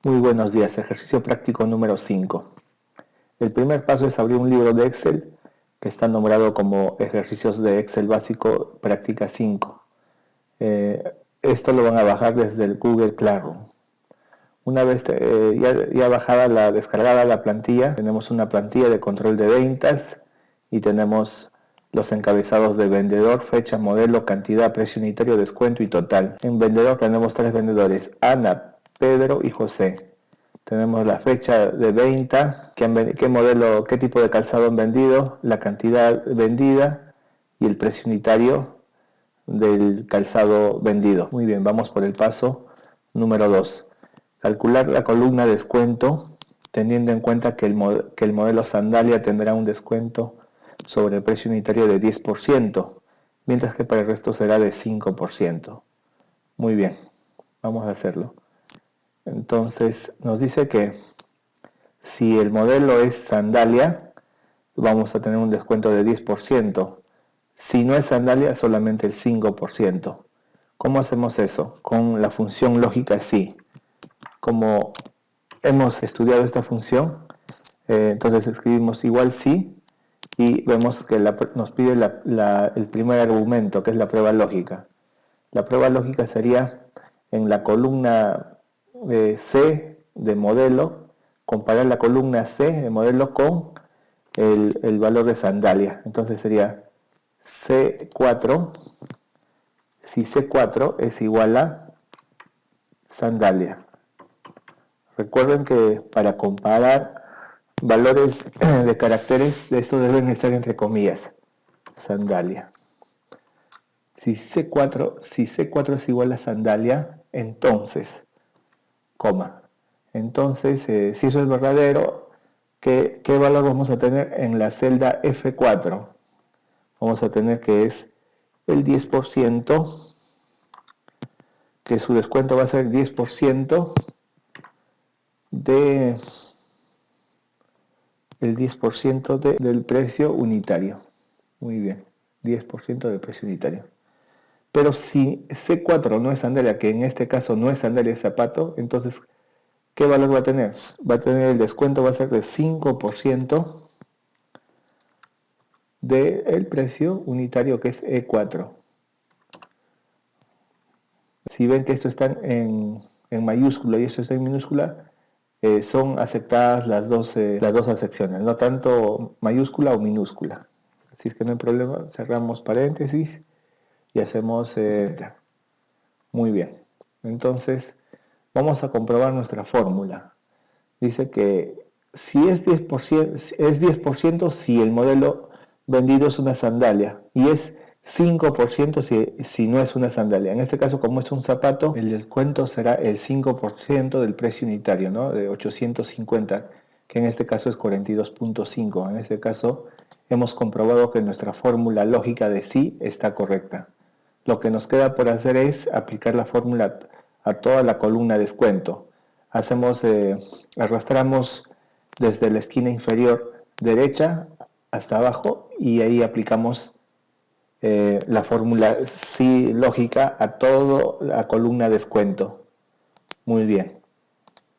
Muy buenos días, ejercicio práctico número 5. El primer paso es abrir un libro de Excel que está nombrado como ejercicios de Excel básico práctica 5. Esto lo van a bajar desde el Google Classroom. Una vez ya bajada descargada la plantilla, tenemos una plantilla de control de ventas y tenemos los encabezados de vendedor, fecha, modelo, cantidad, precio unitario, descuento y total. En vendedor tenemos 3 vendedores, Ana, Pedro y José. Tenemos la fecha de venta, qué modelo, qué tipo de calzado han vendido, la cantidad vendida y el precio unitario del calzado vendido. Muy bien, vamos por el paso número 2. Calcular la columna descuento teniendo en cuenta que el modelo sandalia tendrá un descuento sobre el precio unitario de 10%, mientras que para el resto será de 5%. Muy bien, vamos a hacerlo. Entonces nos dice que si el modelo es sandalia, vamos a tener un descuento de 10%. Si no es sandalia, solamente el 5%. ¿Cómo hacemos eso? Con la función lógica sí. Como hemos estudiado esta función, entonces escribimos igual sí y vemos que nos pide el primer argumento, que es la prueba lógica. La prueba lógica sería en la columna C de modelo, comparar la columna C de modelo con el valor de sandalia. Entonces sería C4, si C4 es igual a sandalia. Recuerden que para comparar valores de caracteres, de estos deben estar entre comillas. Sandalia. Si C4 es igual a sandalia, entonces, coma. Entonces, si eso es verdadero, ¿qué valor vamos a tener en la celda F4? Vamos a tener que es el 10%, que su descuento va a ser 10% del precio unitario. Muy bien, 10% del precio unitario. Pero si C4 no es sandalia, que en este caso no es sandalia, es zapato, entonces, ¿qué valor va a tener? Va a tener el descuento, va a ser de 5% del precio unitario, que es E4. Si ven que esto está en mayúscula y esto está en minúscula, son aceptadas las dos acepciones, no tanto mayúscula o minúscula. Así es que no hay problema, cerramos paréntesis y hacemos muy bien. Entonces, vamos a comprobar nuestra fórmula. Dice que si es 10% si el modelo vendido es una sandalia y es 5% si no es una sandalia. En este caso, como es un zapato, el descuento será el 5% del precio unitario, ¿no? De 850, que en este caso es 42.5. En este caso, hemos comprobado que nuestra fórmula lógica de sí está correcta. Lo que nos queda por hacer es aplicar la fórmula a toda la columna descuento. Arrastramos desde la esquina inferior derecha hasta abajo y ahí aplicamos la fórmula sí lógica a toda la columna descuento. Muy bien.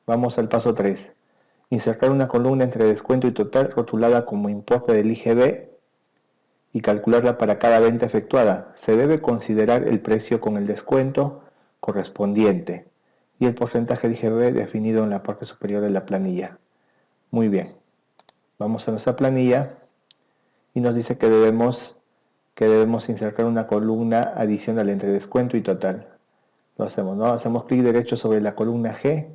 Vamos al paso 3. Insertar una columna entre descuento y total rotulada como importe del IGB y calcularla para cada venta efectuada. Se debe considerar el precio con el descuento correspondiente y el porcentaje de IGB definido en la parte superior de la planilla. Muy bien. Vamos a nuestra planilla y nos dice que debemos insertar una columna adicional entre descuento y total. Lo hacemos, ¿no? Hacemos clic derecho sobre la columna G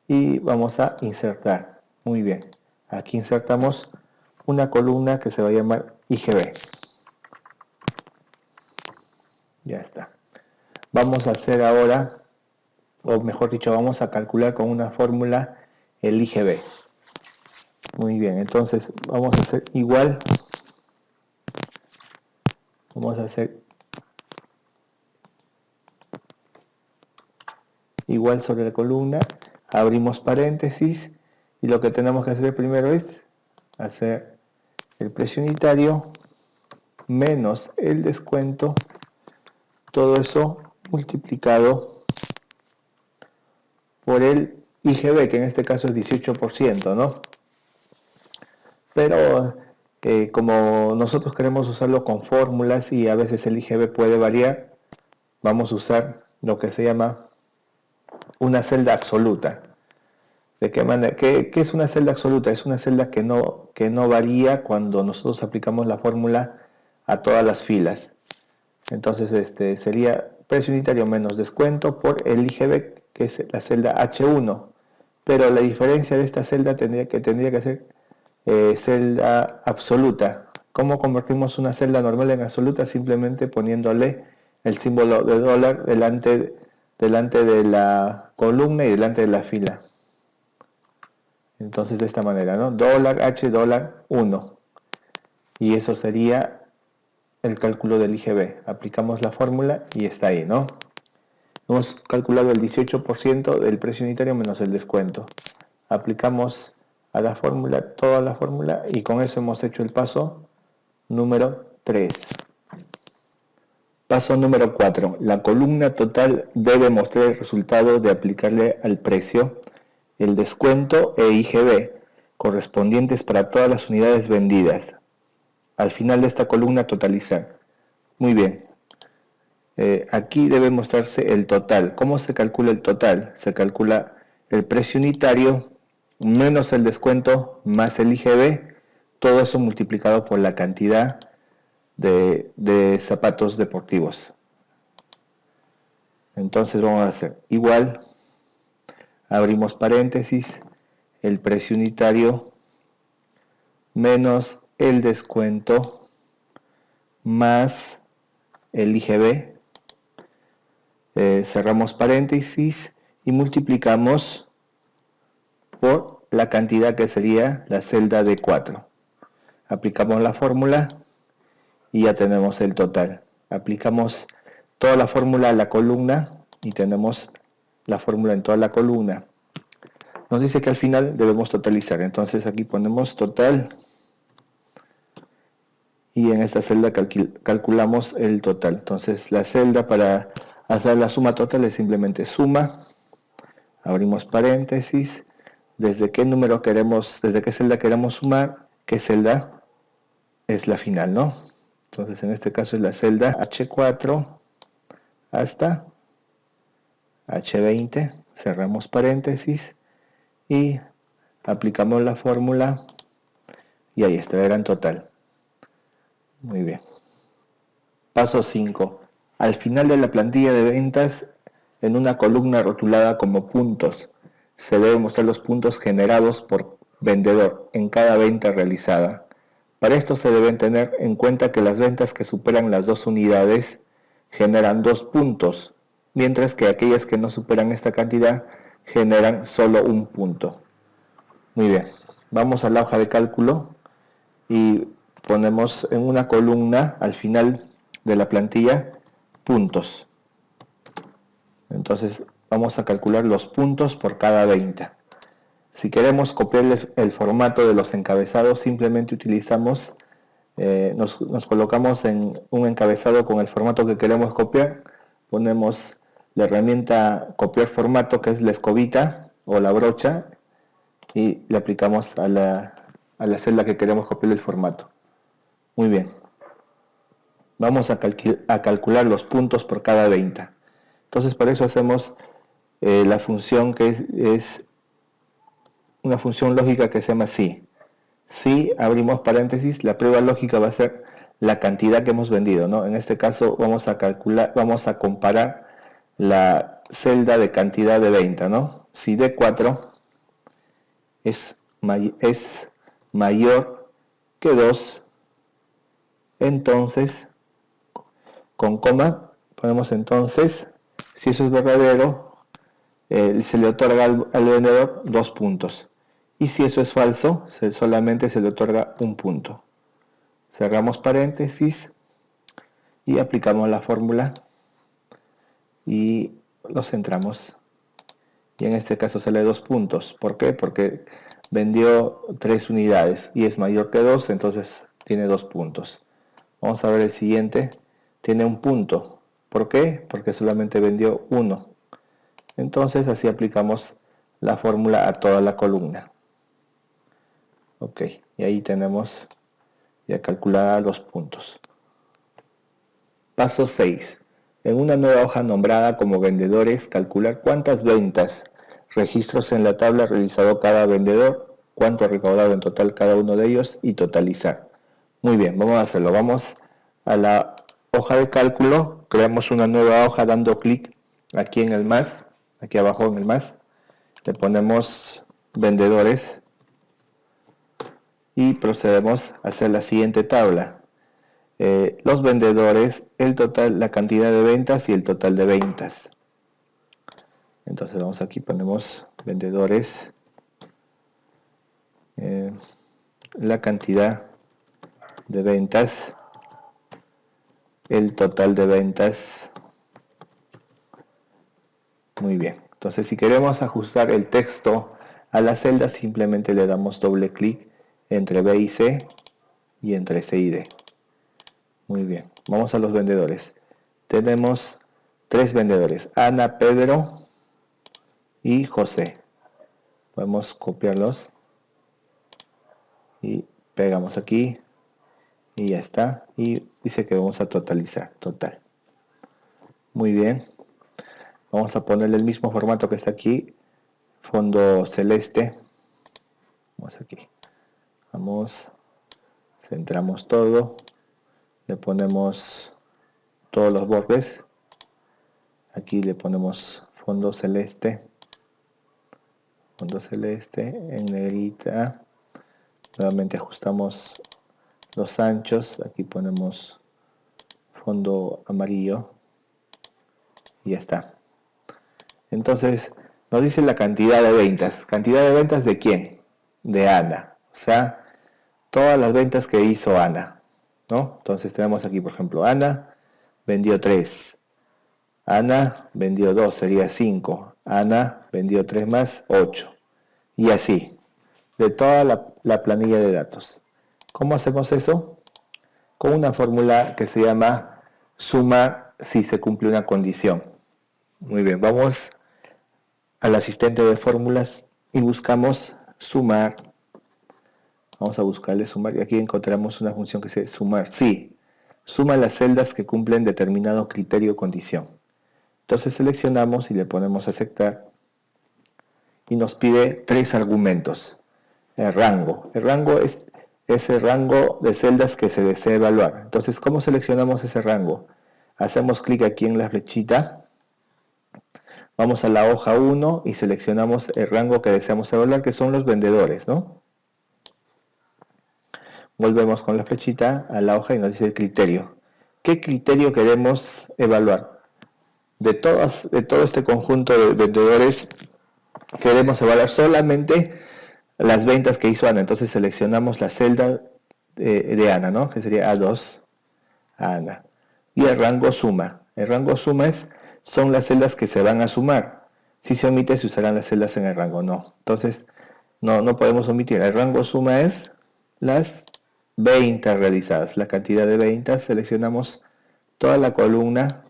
y vamos a insertar. Muy bien. Aquí insertamos una columna que se va a llamar IGB. Ya está. Vamos a hacer ahora, o mejor dicho, vamos a calcular con una fórmula el IGB. Muy bien, entonces vamos a hacer igual. Vamos a hacer igual sobre la columna, abrimos paréntesis y lo que tenemos que hacer primero es hacer el precio unitario menos el descuento, todo eso multiplicado por el IGB, que en este caso es 18%, ¿no? Pero como nosotros queremos usarlo con fórmulas y a veces el IGB puede variar, vamos a usar lo que se llama una celda absoluta. ¿De qué manera? ¿Qué es una celda absoluta? Es una celda que no varía cuando nosotros aplicamos la fórmula a todas las filas. Entonces sería precio unitario menos descuento por el IGB, que es la celda H1. Pero la diferencia de esta celda tendría que ser celda absoluta. ¿Cómo convertimos una celda normal en absoluta? Simplemente poniéndole el símbolo de dólar delante de la columna y delante de la fila. Entonces de esta manera, ¿no? Dólar H dólar 1. Y eso sería el cálculo del IGB. Aplicamos la fórmula y está ahí, ¿no? Hemos calculado el 18% del precio unitario menos el descuento. Aplicamos a la fórmula, toda la fórmula, y con eso hemos hecho el paso número 3. Paso número 4. La columna total debe mostrar el resultado de aplicarle al precio el descuento e IGB correspondientes para todas las unidades vendidas. Al final de esta columna totalizar. Muy bien. Aquí debe mostrarse el total. ¿Cómo se calcula el total? Se calcula el precio unitario menos el descuento más el IGB, todo eso multiplicado por la cantidad de zapatos deportivos. Entonces vamos a hacer igual, abrimos paréntesis, el precio unitario menos el descuento más el IGB, cerramos paréntesis y multiplicamos por la cantidad que sería la celda de 4. Aplicamos la fórmula y ya tenemos el total. Aplicamos toda la fórmula a la columna y tenemos la fórmula en toda la columna. Nos dice que al final debemos totalizar, entonces aquí ponemos total y en esta celda calculamos el total. Entonces la celda para hacer la suma total es simplemente suma, abrimos paréntesis, desde qué celda queremos sumar, qué celda es la final, ¿no? Entonces en este caso es la celda H4 hasta H20, cerramos paréntesis y aplicamos la fórmula y ahí está el gran total. Muy bien. Paso 5. Al final de la plantilla de ventas, en una columna rotulada como puntos, se deben mostrar los puntos generados por vendedor en cada venta realizada. Para esto se deben tener en cuenta que las ventas que superan las 2 unidades generan 2 puntos, mientras que aquellas que no superan esta cantidad generan solo 1 punto. Muy bien, vamos a la hoja de cálculo y ponemos en una columna al final de la plantilla puntos. Entonces vamos a calcular los puntos por cada venta. Si queremos copiar el formato de los encabezados, simplemente utilizamos, nos colocamos en un encabezado con el formato que queremos copiar, ponemos la herramienta copiar formato, que es la escobita o la brocha, y le aplicamos a la celda que queremos copiar el formato. Muy bien. Vamos a calcular los puntos por cada venta. Entonces, para eso hacemos la función que es una función lógica que se llama si. Si abrimos paréntesis, la prueba lógica va a ser la cantidad que hemos vendido, ¿no? En este caso vamos a comparar la celda de cantidad de venta, ¿no? Si D4 es mayor que 2, entonces con coma ponemos entonces, si eso es verdadero, se le otorga al vendedor 2 puntos. Y si eso es falso, solamente se le otorga 1 punto. Cerramos paréntesis y aplicamos la fórmula y lo centramos. Y en este caso sale 2 puntos. ¿Por qué? Porque vendió 3 unidades y es mayor que 2, entonces tiene 2 puntos. Vamos a ver el siguiente. Tiene 1 punto. ¿Por qué? Porque solamente vendió 1. Entonces así aplicamos la fórmula a toda la columna. Ok, y ahí tenemos ya calculada los puntos. Paso 6. En una nueva hoja nombrada como vendedores, calcular cuántas ventas, registros en la tabla realizado cada vendedor, cuánto ha recaudado en total cada uno de ellos y totalizar. Muy bien, vamos a hacerlo. Vamos a la hoja de cálculo, creamos una nueva hoja dando clic aquí en el más, aquí abajo en el más, le ponemos vendedores y procedemos a hacer la siguiente tabla. Los vendedores, el total, la cantidad de ventas y el total de ventas. Entonces vamos aquí, ponemos vendedores, la cantidad de ventas, el total de ventas. Muy bien, entonces si queremos ajustar el texto a la celda, simplemente le damos doble clic entre B y C y entre C y D. Muy bien, vamos a los vendedores. Tenemos 3 vendedores, Ana, Pedro y José. Podemos copiarlos y pegamos aquí y ya está. Y dice que vamos a totalizar, total. Muy bien. Vamos a ponerle el mismo formato que está aquí, fondo celeste. Vamos aquí. Vamos, centramos todo. Le ponemos todos los bordes. Aquí le ponemos fondo celeste. Fondo celeste en negrita. Nuevamente ajustamos los anchos. Aquí ponemos fondo amarillo. Y ya está. Entonces, nos dice la cantidad de ventas. ¿Cantidad de ventas de quién? De Ana. O sea, todas las ventas que hizo Ana, ¿no? Entonces tenemos aquí, por ejemplo, Ana vendió 3. Ana vendió 2, sería 5. Ana vendió 3 más, 8. Y así, de toda la planilla de datos. ¿Cómo hacemos eso? Con una fórmula que se llama suma si se cumple una condición. Muy bien, vamos al asistente de fórmulas y buscamos sumar. Vamos a buscarle sumar y aquí encontramos una función que dice sumar. Sí, suma las celdas que cumplen determinado criterio o condición. Entonces seleccionamos y le ponemos aceptar y nos pide 3 argumentos. El rango. El rango es ese rango de celdas que se desea evaluar. Entonces, ¿cómo seleccionamos ese rango? Hacemos clic aquí en la flechita. Vamos a la hoja 1 y seleccionamos el rango que deseamos evaluar, que son los vendedores, ¿no? Volvemos con la flechita a la hoja y nos dice el criterio. ¿Qué criterio queremos evaluar? De todo este conjunto de vendedores, queremos evaluar solamente las ventas que hizo Ana. Entonces seleccionamos la celda de Ana, ¿no? Que sería A2, a Ana. Y el rango suma. El rango suma son las celdas que se van a sumar. Si se omite, se usarán las celdas en el rango, no. Entonces, no podemos omitir. El rango suma es las ventas realizadas. La cantidad de ventas, seleccionamos toda la columna,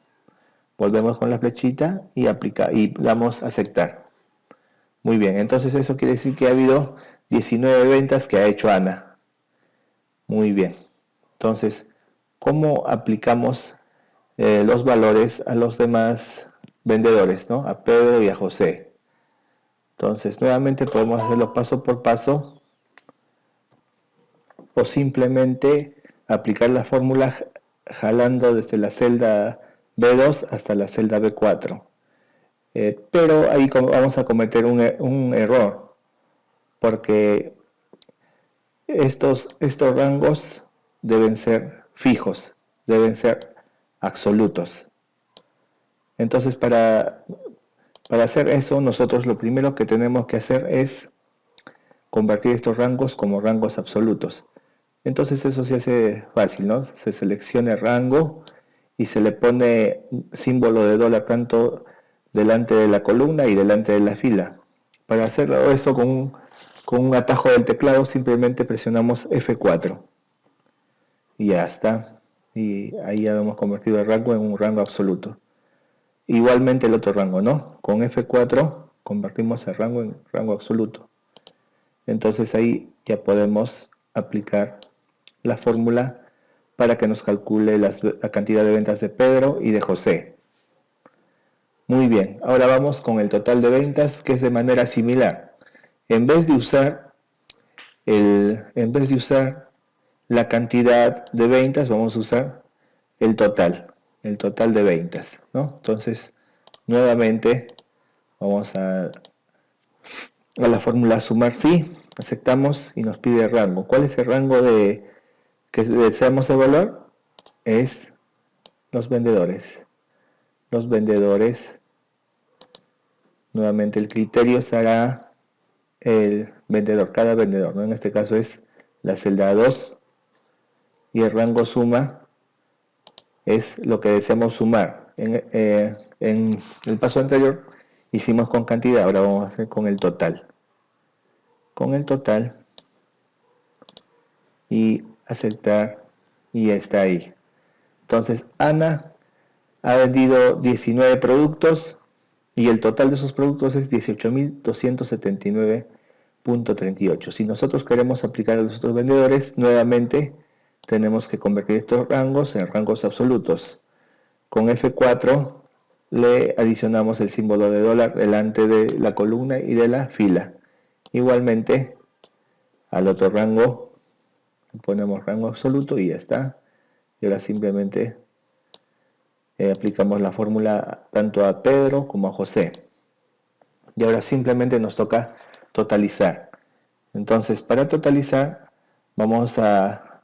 volvemos con la flechita y damos a aceptar. Muy bien, entonces eso quiere decir que ha habido 19 ventas que ha hecho Ana. Muy bien. Entonces, ¿cómo aplicamos los valores a los demás vendedores, ¿no? A Pedro y a José? Entonces, nuevamente podemos hacerlo paso por paso o simplemente aplicar la fórmula jalando desde la celda B2 hasta la celda B4. Pero ahí vamos a cometer un error, porque estos rangos deben ser fijos, deben ser absolutos. Entonces, para hacer eso, nosotros lo primero que tenemos que hacer es convertir estos rangos como rangos absolutos. Entonces eso se hace fácil, ¿no? Se selecciona el rango y se le pone símbolo de dólar tanto delante de la columna y delante de la fila. Para hacerlo eso con un atajo del teclado, simplemente presionamos F4 y ya está. Y ahí ya hemos convertido el rango en un rango absoluto. Igualmente el otro rango, ¿no? Con F4 convertimos el rango en rango absoluto. Entonces ahí ya podemos aplicar la fórmula para que nos calcule la cantidad de ventas de Pedro y de José. Muy bien, ahora vamos con el total de ventas, que es de manera similar. En vez de usar la cantidad de ventas, vamos a usar el total de ventas, ¿no? Entonces, nuevamente vamos a la fórmula sumar sí, aceptamos y nos pide el rango. ¿Cuál es el rango que deseamos evaluar? Es los vendedores. Los vendedores, nuevamente el criterio será el vendedor, cada vendedor, ¿no? En este caso es la celda 2 y el rango suma es lo que deseamos sumar. En el paso anterior hicimos con cantidad, ahora vamos a hacer con el total. Con el total y aceptar y ya está ahí. Entonces Ana ha vendido 19 productos y el total de esos productos es 18.279.38. Si nosotros queremos aplicar a los otros vendedores, nuevamente tenemos que convertir estos rangos en rangos absolutos. Con F4 le adicionamos el símbolo de dólar delante de la columna y de la fila. Igualmente al otro rango ponemos rango absoluto y ya está. Y ahora simplemente aplicamos la fórmula tanto a Pedro como a José. Y ahora simplemente nos toca totalizar. Entonces, para totalizar vamos a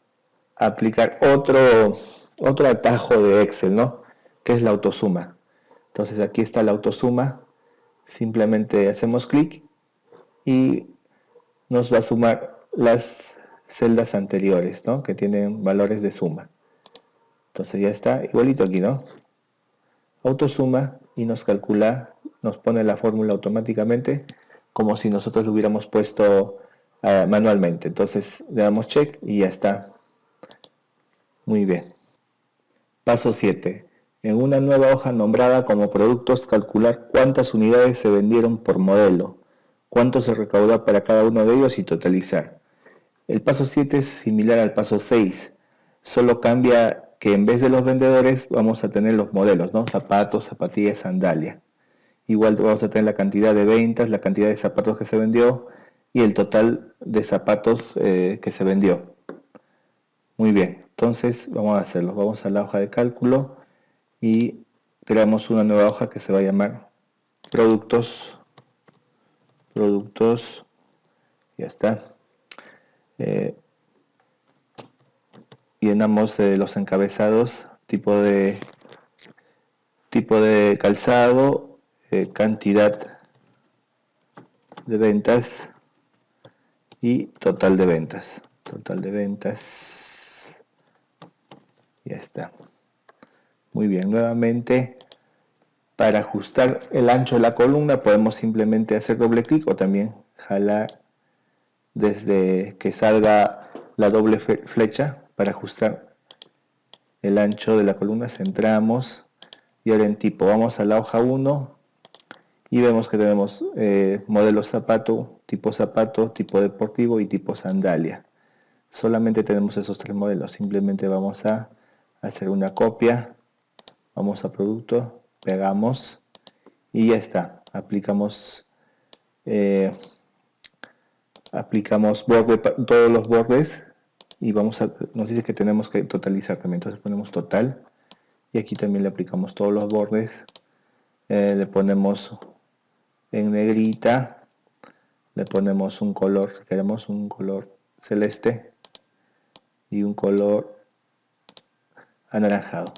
aplicar otro atajo de Excel, ¿no? Que es la autosuma. Entonces aquí está la autosuma. Simplemente hacemos clic y nos va a sumar las celdas anteriores, ¿no? Que tienen valores de suma. Entonces ya está igualito aquí, ¿no? Autosuma y nos calcula, nos pone la fórmula automáticamente como si nosotros lo hubiéramos puesto manualmente. Entonces le damos check y ya está. Muy bien. Paso 7. En una nueva hoja nombrada como productos, calcular cuántas unidades se vendieron por modelo, cuánto se recauda para cada uno de ellos y totalizar. El paso 7 es similar al paso 6, solo cambia que en vez de los vendedores vamos a tener los modelos, ¿no? Zapatos, zapatillas, sandalia. Igual vamos a tener la cantidad de ventas, la cantidad de zapatos que se vendió y el total de zapatos que se vendió. Muy bien, entonces vamos a hacerlo. Vamos a la hoja de cálculo y creamos una nueva hoja que se va a llamar productos, ya está. Llenamos los encabezados, tipo de calzado, cantidad de ventas y total de ventas. Ya está. Muy bien, nuevamente para ajustar el ancho de la columna podemos simplemente hacer doble clic o también jalar desde que salga la doble flecha para ajustar el ancho de la columna. Centramos y ahora en tipo vamos a la hoja 1 y vemos que tenemos modelo zapato, tipo deportivo y tipo sandalia. Solamente tenemos esos tres modelos. Simplemente vamos a hacer una copia, vamos a producto, pegamos y ya está. Aplicamos todos los bordes y nos dice que tenemos que totalizar también. Entonces ponemos total y aquí también le aplicamos todos los bordes. Le ponemos en negrita, le ponemos un color, si queremos un color celeste y un color anaranjado.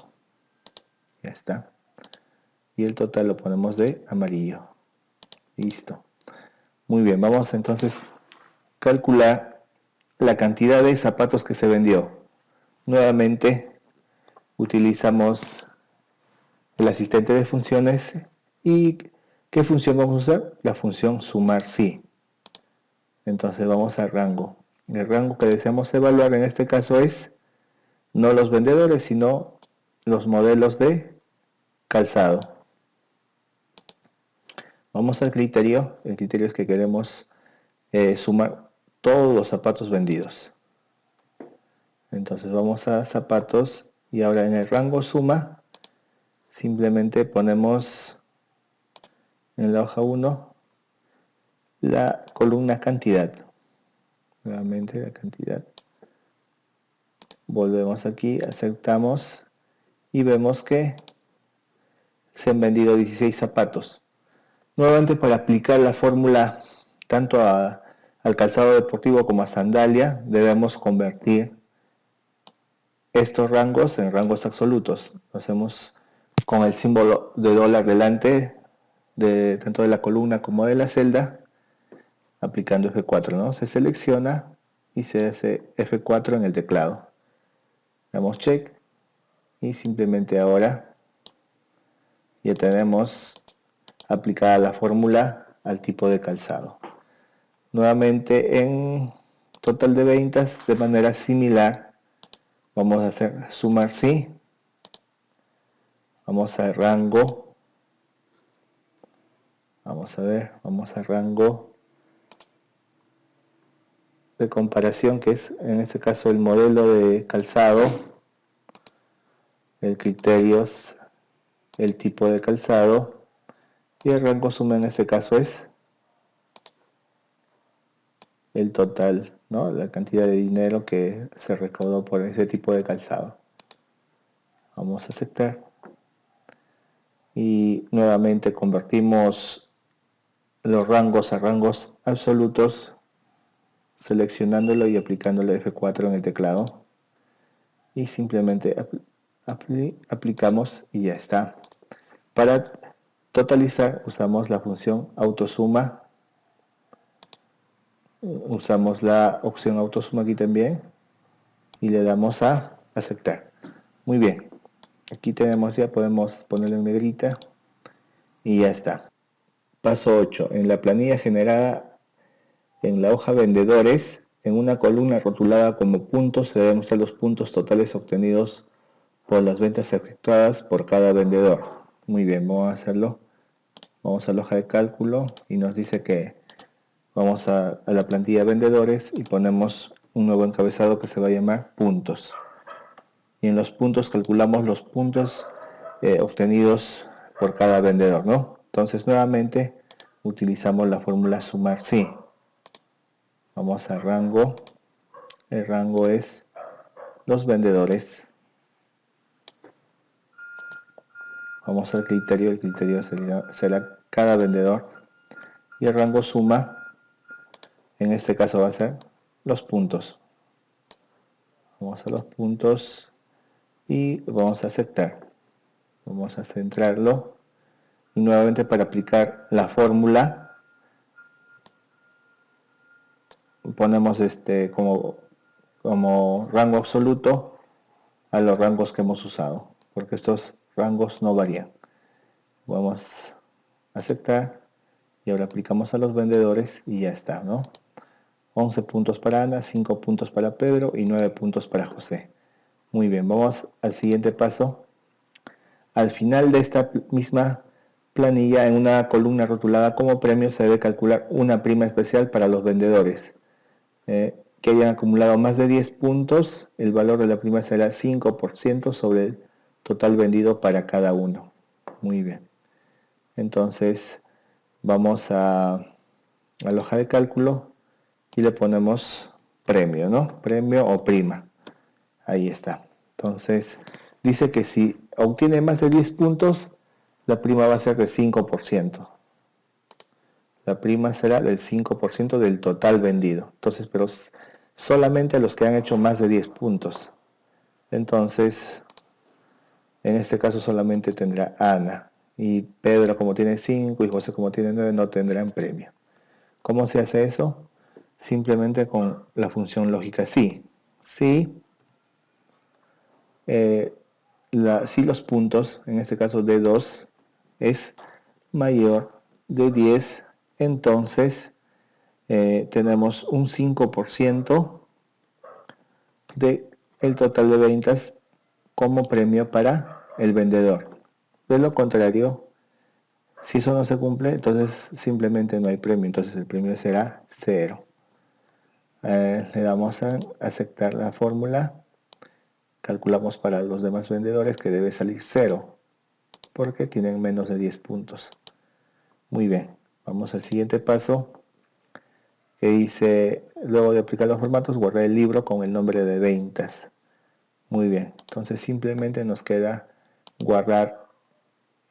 Ya está. Y el total lo ponemos de amarillo. Listo. Muy bien, vamos entonces a calcular la cantidad de zapatos que se vendió. Nuevamente utilizamos el asistente de funciones y ¿qué función vamos a usar? La función sumar sí. Entonces vamos al rango. El rango que deseamos evaluar en este caso es no los vendedores, sino los modelos de calzado. Vamos al criterio. El criterio es que queremos sumar todos los zapatos vendidos. Entonces vamos a zapatos y ahora en el rango suma simplemente ponemos en la hoja 1 la columna cantidad. Nuevamente la cantidad. Volvemos aquí, aceptamos y vemos que se han vendido 16 zapatos. Nuevamente, para aplicar la fórmula tanto al calzado deportivo como a sandalia, debemos convertir estos rangos en rangos absolutos. Lo hacemos con el símbolo de dólar delante tanto de la columna como de la celda, aplicando F4, ¿no? Se selecciona y se hace F4 en el teclado. Damos check y simplemente ahora ya tenemos aplicada la fórmula al tipo de calzado. Nuevamente en total de ventas, de manera similar, vamos a hacer sumar sí. Vamos a rango. Vamos a ver, vamos a rango de comparación, que es en este caso el modelo de calzado. El criterio es el tipo de calzado. Y el rango suma en este caso es el total, ¿no? La cantidad de dinero que se recaudó por ese tipo de calzado. Vamos a aceptar. Y nuevamente convertimos los rangos a rangos absolutos, seleccionándolo y aplicándole F4 en el teclado. Y simplemente aplicamos y ya está. Para totalizar usamos la función autosuma. Usamos la opción autosuma aquí también y le damos a aceptar. Muy bien, aquí tenemos, ya podemos ponerle en negrita y ya está. Paso 8. En la planilla generada en la hoja vendedores, en una columna rotulada como puntos se deben mostrar los puntos totales obtenidos por las ventas efectuadas por cada vendedor. Muy bien, vamos a hacerlo. Vamos a la hoja de cálculo y nos dice que vamos a la plantilla vendedores y ponemos un nuevo encabezado que se va a llamar puntos. Y en los puntos calculamos los puntos obtenidos por cada vendedor, ¿no? Entonces nuevamente utilizamos la fórmula sumar sí. Vamos al rango. El rango es los vendedores. Vamos al criterio. El criterio será cada vendedor. Y el rango suma, en este caso va a ser los puntos. Vamos a los puntos y vamos a aceptar. Vamos a centrarlo. Y nuevamente para aplicar la fórmula ponemos como rango absoluto a los rangos que hemos usado, porque estos rangos no varían. Vamos a aceptar y ahora aplicamos a los vendedores y ya está, ¿no? 11 puntos para Ana, 5 puntos para Pedro y 9 puntos para José. Muy bien, vamos al siguiente paso. Al final de esta misma planilla, en una columna rotulada como premio, se debe calcular una prima especial para los vendedores que hayan acumulado más de 10 puntos. El valor de la prima será 5% sobre el total vendido para cada uno. Muy bien. Entonces vamos a la hoja de cálculo y le ponemos premio, ¿no? Premio o prima. Ahí está. Entonces dice que si obtiene más de 10 puntos, la prima va a ser de 5%. La prima será del 5% del total vendido. Entonces, pero solamente a los que han hecho más de 10 puntos. Entonces, en este caso solamente tendrá Ana. Y Pedro, como tiene 5 y José, como tiene 9, no tendrán premio. ¿Cómo se hace eso? Simplemente con la función lógica sí. Si si los puntos, en este caso de 2, es mayor de 10, entonces tenemos un 5% del total de ventas como premio para el vendedor. De lo contrario, Si eso no se cumple, entonces simplemente no hay premio, entonces el premio será 0. Le damos a aceptar la fórmula, calculamos para los demás vendedores que debe salir 0, porque tienen menos de 10 puntos. Muy bien, vamos al siguiente paso, que dice, luego de aplicar los formatos, guardar el libro con el nombre de ventas. Muy bien, entonces simplemente nos queda guardar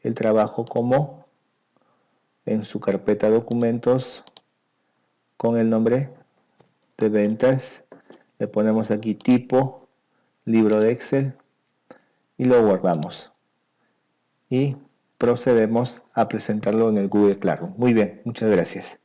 el trabajo como en su carpeta documentos con el nombre de ventas. Le ponemos aquí tipo, libro de Excel y lo guardamos. Y procedemos a presentarlo en el Google Classroom. Muy bien, muchas gracias.